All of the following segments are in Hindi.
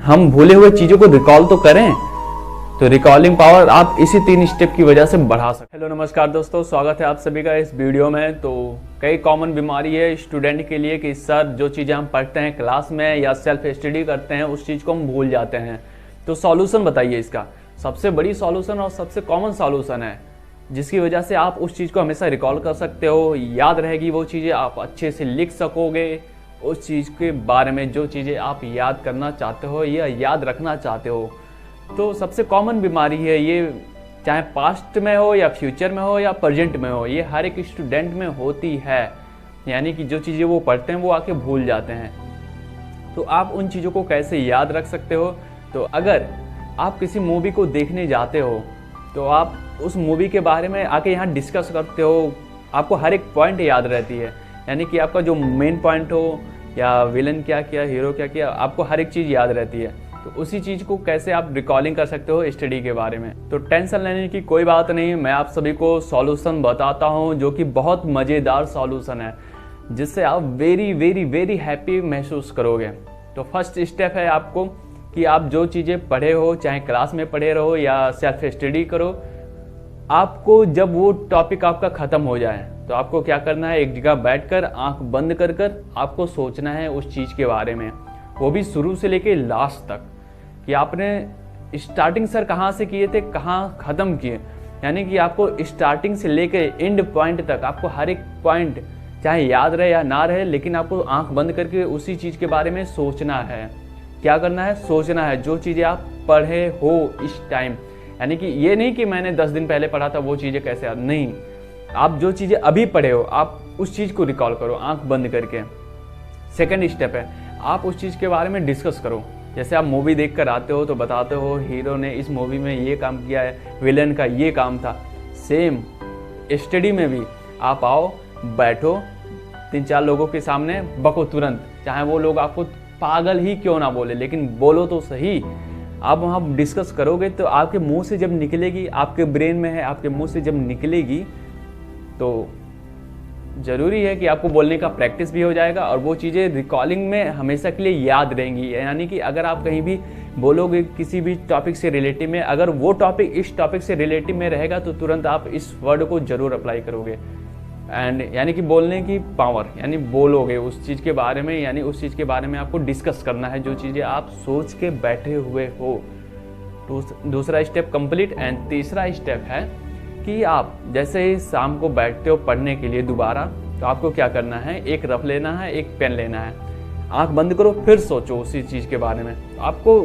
हम भूले हुए चीजों को रिकॉल तो करें। तो रिकॉलिंग पावर आप इसी 3 स्टेप की वजह से बढ़ा सकते। हेलो नमस्कार दोस्तों, स्वागत है आप सभी का इस वीडियो में। तो कई कॉमन बीमारी है स्टूडेंट के लिए कि सर जो चीज़ें हम पढ़ते हैं क्लास में या सेल्फ स्टडी करते हैं उस चीज़ को हम भूल जाते हैं। तो सॉल्यूशन बताइए इसका। सबसे बड़ी सॉल्यूशन और सबसे कॉमन सॉल्यूशन है जिसकी वजह से आप उस चीज़ को हमेशा रिकॉल कर सकते हो, याद रहेगी वो चीज़ें, आप अच्छे से लिख सकोगे उस चीज़ के बारे में जो चीज़ें आप याद करना चाहते हो या याद रखना चाहते हो। तो सबसे कॉमन बीमारी है ये, चाहे पास्ट में हो या फ्यूचर में हो या प्रेजेंट में हो, ये हर एक स्टूडेंट में होती है। यानी कि जो चीज़ें वो पढ़ते हैं वो आके भूल जाते हैं। तो आप उन चीज़ों को कैसे याद रख सकते हो? तो अगर आप किसी मूवी को देखने जाते हो तो आप उस मूवी के बारे में आके यहाँ डिस्कस करते हो, आपको हर एक पॉइंट याद रहती है। यानी कि आपका जो मेन पॉइंट हो या विलन क्या किया, हीरो क्या किया, आपको हर एक चीज़ याद रहती है। तो उसी चीज़ को कैसे आप रिकॉलिंग कर सकते हो स्टडी के बारे में। तो टेंशन लेने की कोई बात नहीं, मैं आप सभी को सॉल्यूशन बताता हूँ जो कि बहुत मज़ेदार सॉल्यूशन है जिससे आप वेरी वेरी वेरी हैप्पी महसूस करोगे। तो फर्स्ट स्टेप है आपको कि आप जो चीज़ें पढ़े हो, चाहे क्लास में पढ़े रहो या सेल्फ स्टडी करो, आपको जब वो टॉपिक आपका ख़त्म हो जाए तो आपको क्या करना है, एक जगह बैठकर आंख बंद कर कर आपको सोचना है उस चीज़ के बारे में, वो भी शुरू से लेके लास्ट तक कि आपने स्टार्टिंग सर कहाँ से किए थे, कहाँ ख़त्म किए। यानी कि आपको स्टार्टिंग से लेके एंड पॉइंट तक आपको हर एक पॉइंट चाहे याद रहे या ना रहे, लेकिन आपको आंख बंद करके उसी चीज़ के बारे में सोचना है। क्या करना है? सोचना है जो चीज़ें आप पढ़े हो इस टाइम। यानी कि ये नहीं कि मैंने 10 दिन पहले पढ़ा था वो चीज़ें कैसे याद, नहीं, आप जो चीज़ें अभी पढ़े हो आप उस चीज़ को रिकॉल करो आंख बंद करके। सेकंड स्टेप है आप उस चीज़ के बारे में डिस्कस करो। जैसे आप मूवी देख कर आते हो तो बताते हो हीरो ने इस मूवी में ये काम किया है, विलन का ये काम था। सेम स्टडी में भी आप आओ, बैठो, 3-4 लोगों के सामने बको तुरंत, चाहे वो लोग आपको पागल ही क्यों ना बोले, लेकिन बोलो तो सही। आप वहाँ डिस्कस करोगे तो आपके मुंह से जब निकलेगी, आपके ब्रेन में है, आपके मुंह से जब निकलेगी तो ज़रूरी है कि आपको बोलने का प्रैक्टिस भी हो जाएगा और वो चीज़ें रिकॉलिंग में हमेशा के लिए याद रहेंगी। यानी कि अगर आप कहीं भी बोलोगे किसी भी टॉपिक से रिलेटिव में, अगर वो टॉपिक इस टॉपिक से रिलेटिव में रहेगा तो तुरंत आप इस वर्ड को ज़रूर अप्लाई करोगे। एंड यानी कि बोलने की पावर, यानी बोलोगे उस चीज़ के बारे में, यानी उस चीज़ के बारे में आपको डिस्कस करना है जो चीज़ें आप सोच के बैठे हुए हो। दूसरा स्टेप कंप्लीट। एंड तीसरा स्टेप है कि आप जैसे ही शाम को बैठते हो पढ़ने के लिए दोबारा, तो आपको क्या करना है, एक रफ लेना है, एक पेन लेना है, आंख बंद करो, फिर सोचो उसी चीज़ के बारे में। आपको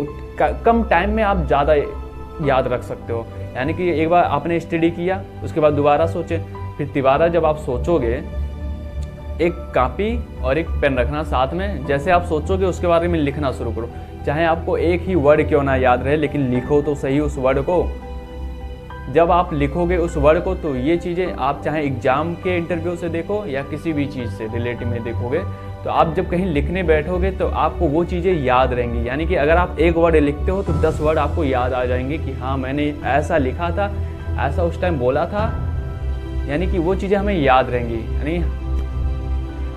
कम टाइम में आप ज़्यादा याद रख सकते हो। यानी कि एक बार आपने स्टडी किया उसके बाद दोबारा सोचे, फिर दोबारा जब आप सोचोगे एक कॉपी और एक पेन रखना साथ में, जैसे आप सोचोगे उसके बारे में लिखना शुरू करो। चाहे आपको एक ही वर्ड क्यों ना याद रहे, लेकिन लिखो तो सही उस वर्ड को। जब आप लिखोगे उस वर्ड को तो ये चीज़ें आप चाहे एग्जाम के इंटरव्यू से देखो या किसी भी चीज़ से रिलेटिव में देखोगे, तो आप जब कहीं लिखने बैठोगे तो आपको वो चीज़ें याद रहेंगी। यानी कि अगर आप एक वर्ड लिखते हो तो 10 वर्ड आपको याद आ जाएंगे कि हाँ मैंने ऐसा लिखा था, ऐसा उस टाइम बोला था। यानी कि वो चीज़ें हमें याद रहेंगी। यानी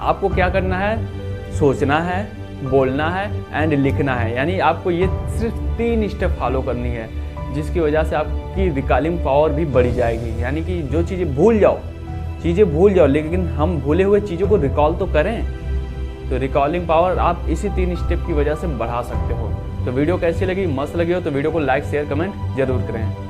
आपको क्या करना है, सोचना है, बोलना है एंड लिखना है। यानी आपको ये सिर्फ 3 स्टेप फॉलो करनी है जिसकी वजह से आपकी रिकॉलिंग पावर भी बढ़ जाएगी। यानी कि जो चीज़ें भूल जाओ, लेकिन हम भूले हुए चीज़ों को रिकॉल तो करें। तो रिकॉलिंग पावर आप इसी 3 स्टेप की वजह से बढ़ा सकते हो। तो वीडियो कैसी लगी, मस्त लगी हो तो वीडियो को लाइक शेयर कमेंट जरूर करें।